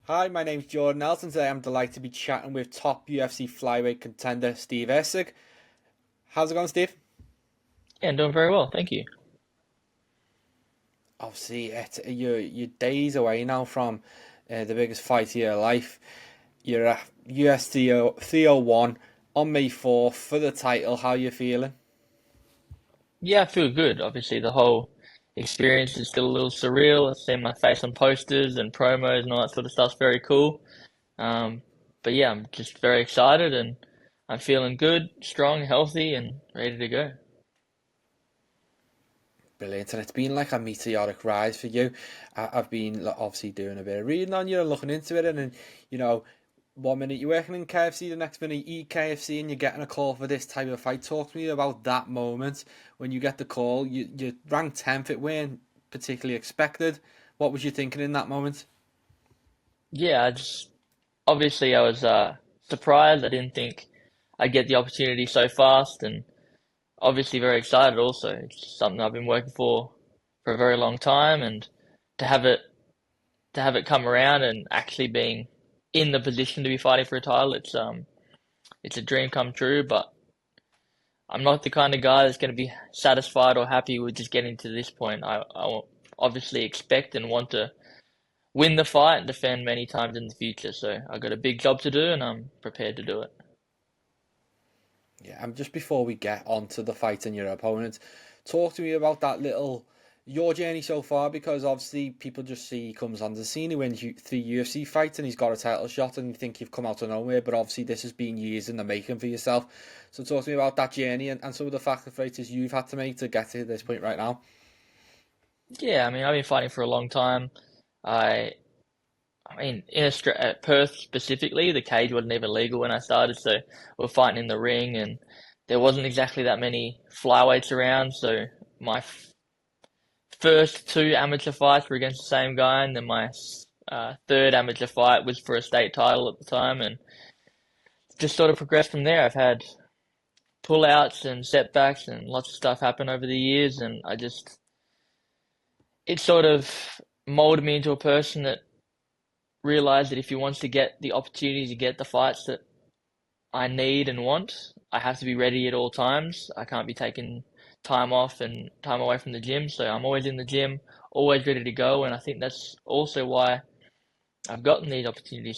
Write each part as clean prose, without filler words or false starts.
Hi, my name's Jordan Nelson. Today I'm delighted to be chatting with top UFC flyweight contender Steve Erceg. How's it going, Steve? Yeah, I'm doing very well, thank you. Obviously, you're days away now from the biggest fight of your life. You're at UFC 301 on May 4th for the title. How you feeling? Yeah, I feel good. Obviously, the whole experience is still a little surreal. I've seen my face on posters and promos and all that sort of stuff's very cool. Um, but yeah, I'm just very excited and I'm feeling good, strong, healthy, and ready to go. Brilliant, and it's been like a meteoric rise for you. I've been obviously doing a bit of reading on you and looking into it, and then you know, one minute you're working in KFC, the next minute you eat KFC, and you're getting a call for this type of fight. Talk to me about that moment when you get the call. You ranked 10th. It weren't particularly expected. What was you thinking in that moment? Yeah, obviously I was surprised. I didn't think I'd get the opportunity so fast, and obviously very excited also. It's something I've been working for a very long time, and to have it to have it come around and actually being in the position to be fighting for a title, it's a dream come true. But I'm not the kind of guy that's going to be satisfied or happy with just getting to this point. I obviously expect and want to win the fight and defend many times in the future. So I got a big job to do, and I'm prepared to do it. Yeah, and just before we get onto the fight and your opponent, talk to me about that little your journey so far because obviously people just see he comes on the scene, he wins 3 UFC fights and he's got a title shot and you think you've come out of nowhere, but obviously this has been years in the making for yourself. So talk to me about that journey and some of the sacrifices you've had to make to get to this point right now. Yeah, I mean I've been fighting for a long time. I I mean, at Perth specifically, the cage wasn't even legal when I started, so we are fighting in the ring, and there wasn't exactly that many flyweights around. So my first two amateur fights were against the same guy, and then my third amateur fight was for a state title at the time, and just sort of progressed from there. I've had pullouts and setbacks, and lots of stuff happen over the years, and it sort of molded me into a person that realized that if he wants to get the opportunities to get the fights that I need and want, I have to be ready at all times. I can't be taking time off and time away from the gym. So I'm always in the gym, always ready to go. And I think that's also why I've gotten this opportunity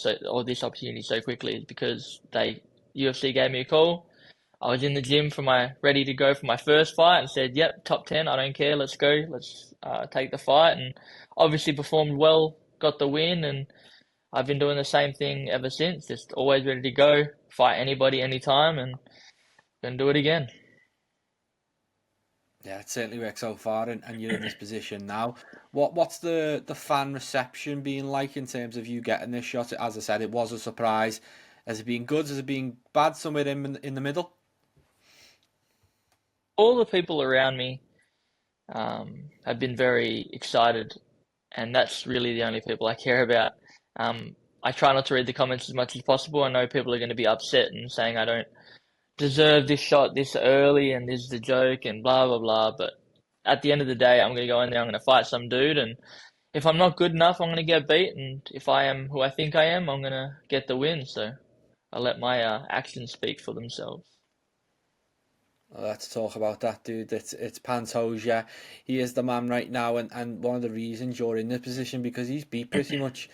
so quickly is because UFC gave me a call. I was in the gym for my ready to go for my first fight and said, "Yep, top 10. I don't care. Let's go. Let's take the fight." And obviously performed well, got the win, and I've been doing the same thing ever since, just always ready to go, fight anybody, anytime, and gonna do it again. Yeah, it certainly worked so far, and you're in this position now. What's the fan reception been like in terms of you getting this shot? As I said, it was a surprise. Has it been good? Has it been bad? Somewhere in the middle. All the people around me have been very excited, and that's really the only people I care about. I try not to read the comments as much as possible. I know people are going to be upset and saying I don't deserve this shot this early and this is a joke and blah blah blah. But at the end of the day, I'm going to go in there. I'm going to fight some dude, and if I'm not good enough, I'm going to get beat. And if I am who I think I am, I'm going to get the win. So I let my actions speak for themselves. Let's talk about that, dude. It's Pantoja. He is the man right now, and one of the reasons you're in this position because he's beat pretty much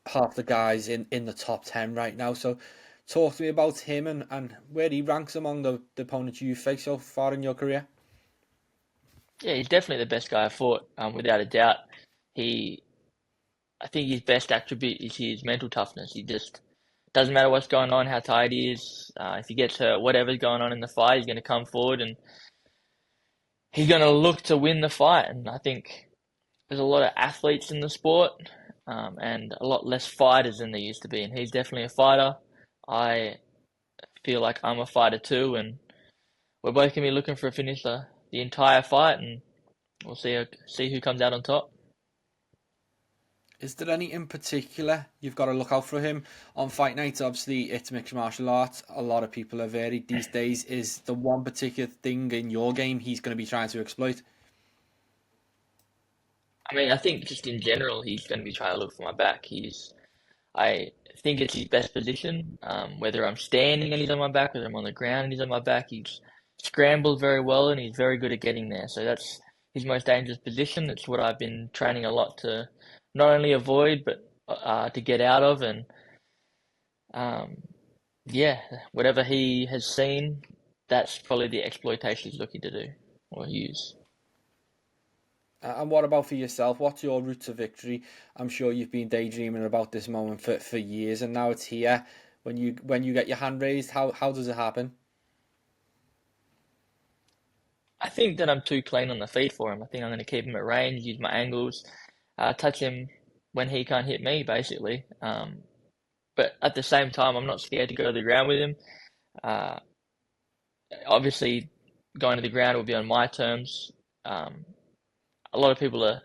half the guys in the top 10 right now. So talk to me about him and where he ranks among the opponents you faced so far in your career. Yeah, he's definitely the best guy I fought, without a doubt. He, I think his best attribute is his mental toughness. He just doesn't matter what's going on, how tired he is. If he gets hurt, whatever's going on in the fight, he's going to come forward and he's going to look to win the fight. And I think there's a lot of athletes in the sport, and a lot less fighters than there used to be. And he's definitely a fighter. I feel like I'm a fighter too, and we're both going to be looking for a finish the entire fight, and we'll see who comes out on top. Is there any in particular you've got to look out for him on fight night? Obviously, it's mixed martial arts. A lot of people are varied these days. Is the one particular thing in your game he's going to be trying to exploit? I mean, I think just in general, he's going to be trying to look for my back. I think it's his best position. Whether I'm standing and he's on my back, whether I'm on the ground and he's on my back, he's scrambles very well and he's very good at getting there. So that's his most dangerous position. It's what I've been training a lot to not only avoid but to get out of. And um, yeah, whatever he has seen, that's probably the exploitation he's looking to do or use. And what about for yourself? What's your route to victory? I'm sure you've been daydreaming about this moment for years, and now it's here. When you get your hand raised, how does it happen? I think that I'm too clean on the feet for him. I think I'm going to keep him at range, use my angles, touch him when he can't hit me, basically. But at the same time, I'm not scared to go to the ground with him. Uh, Obviously, going to the ground will be on my terms. Um, a lot of people are.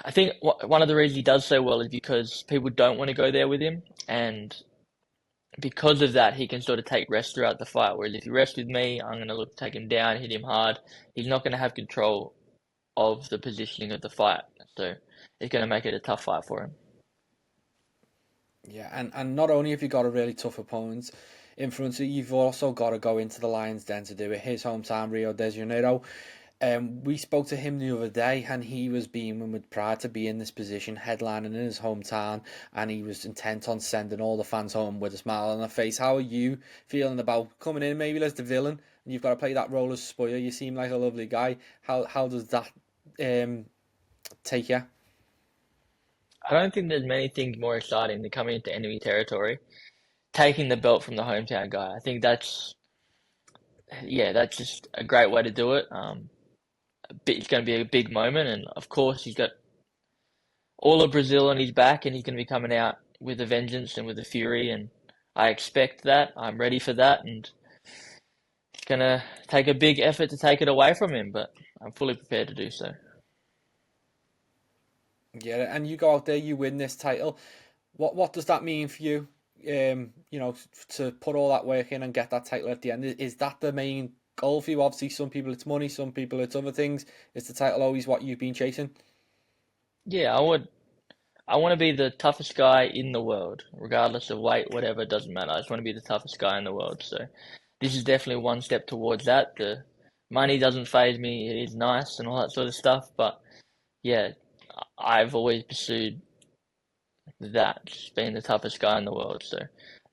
I think one of the reasons he does so well is because people don't want to go there with him, and because of that, he can sort of take rest throughout the fight. Whereas if he rests with me, I'm going to look to take him down, hit him hard. He's not going to have control of the positioning of the fight, so it's going to make it a tough fight for him. Yeah, and not only have you got a really tough opponent in front of you, you've also got to go into the Lions Den to do it. His hometown, Rio de Janeiro. We spoke to him the other day, and he was beaming with pride to be in this position, headlining in his hometown, and he was intent on sending all the fans home with a smile on their face. How are you feeling about coming in maybe as the villain, and you've got to play that role as spoiler? You seem like a lovely guy. How does that um, take you? I don't think there's many things more exciting than coming into enemy territory, taking the belt from the hometown guy. I think that's just a great way to do it. It's going to be a big moment, and of course he's got all of Brazil on his back, and he's going to be coming out with a vengeance and with a fury, and I expect that. I'm ready for that, and it's going to take a big effort to take it away from him, but I'm fully prepared to do so. Yeah, and you go out there, you win this title. What does that mean for you? To put all that work in and get that title at the end. Is that the main goal for you? Obviously, some people it's money, some people it's other things. Is the title always what you've been chasing? Yeah, I want to be the toughest guy in the world, regardless of weight, whatever, it doesn't matter. I just want to be the toughest guy in the world. So this is definitely one step towards that. The money doesn't faze me. It is nice and all that sort of stuff, but yeah, I've always pursued that, just being the toughest guy in the world. So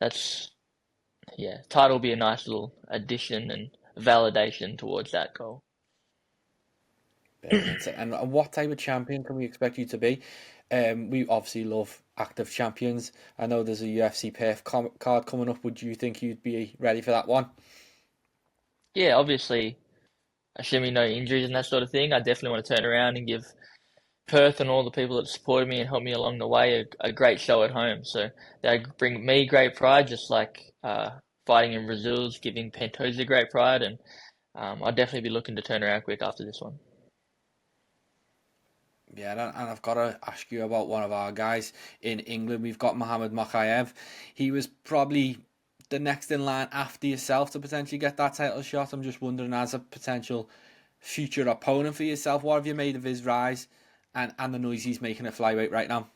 that's, yeah, title will be a nice little addition and validation towards that goal. Brilliant. And what type of champion can we expect you to be? We obviously love active champions. I know there's a UFC card coming up. Would you think you'd be ready for that one? Yeah, obviously, assuming no injuries and that sort of thing, I definitely want to turn around and give Perth and all the people that supported me and helped me along the way a great show at home. So they bring me great pride, just like fighting in Brazil's giving Pantoja great pride. And I'll definitely be looking to turn around quick after this one. Yeah, and I've got to ask you about one of our guys in England. We've got Mohammed Makhachev. He was probably the next in line after yourself to potentially get that title shot. I'm just wondering, as a potential future opponent for yourself, what have you made of his rise and the noise he's making at flyweight right now?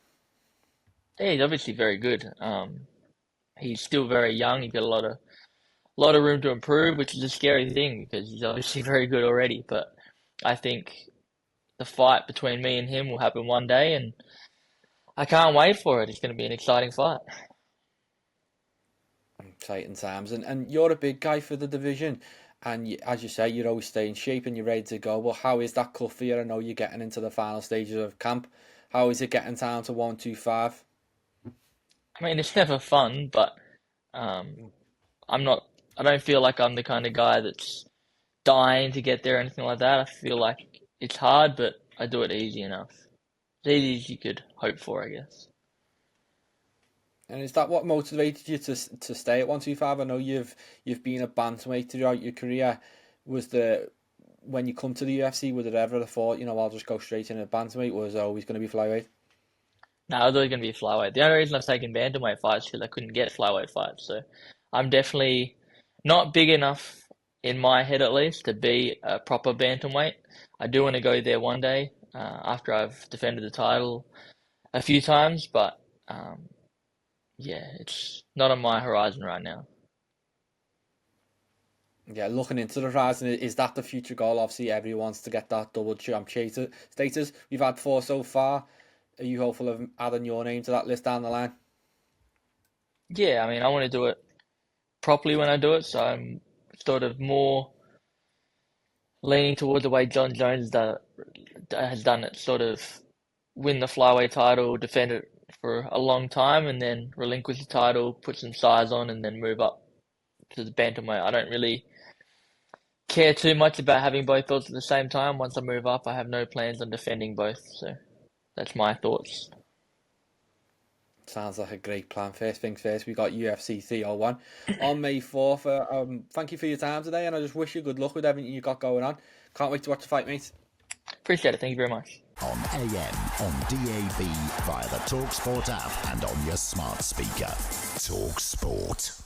Yeah, he's obviously very good. He's still very young. He's got a lot of room to improve, which is a scary thing because he's obviously very good already. But I think the fight between me and him will happen one day, and I can't wait for it. It's going to be an exciting fight. Exciting times, and you're a big guy for the division, and as you say, you're always staying in shape and you're ready to go. Well, how is that cut for you? I know you're getting into the final stages of camp. How is it getting down to 125? I mean, it's never fun, but um, I'm not. I don't feel like I'm the kind of guy that's dying to get there or anything like that. I feel like it's hard, but I do it easy enough. As easy as you could hope for, I guess. And is that what motivated you to stay at 125? I know you've been a bantamweight throughout your career. Was the When you come to the UFC, would it ever have thought, I'll just go straight in at bantamweight, or was it always going to be flyweight? No, I was always going to be flyweight. The only reason I've taken bantamweight fights is because I couldn't get flyweight fights. So I'm definitely not big enough in my head, at least, to be a proper bantamweight. I do want to go there one day after I've defended the title a few times, but Yeah, it's not on my horizon right now. Yeah, looking into the horizon, is that the future goal? Obviously, everyone wants to get that double champ status. We've had 4 so far. Are you hopeful of adding your name to that list down the line? Yeah, I mean, I want to do it properly when I do it, so I'm sort of more leaning towards the way John Jones has done it, sort of win the flyweight title, defend it for a long time, and then relinquish the title, put some size on, and then move up to the bantamweight. I don't really care too much about having both belts at the same time. Once I move up, I have no plans on defending both. So that's my thoughts. Sounds like a great plan. First things first, we got UFC 301 on May 4th. Thank you for your time today, and I just wish you good luck with everything you got going on. Can't wait to watch the fight, mate. Appreciate it. Thank you very much. On AM, on DAB, via the talkSPORT app, and on your smart speaker. talkSPORT.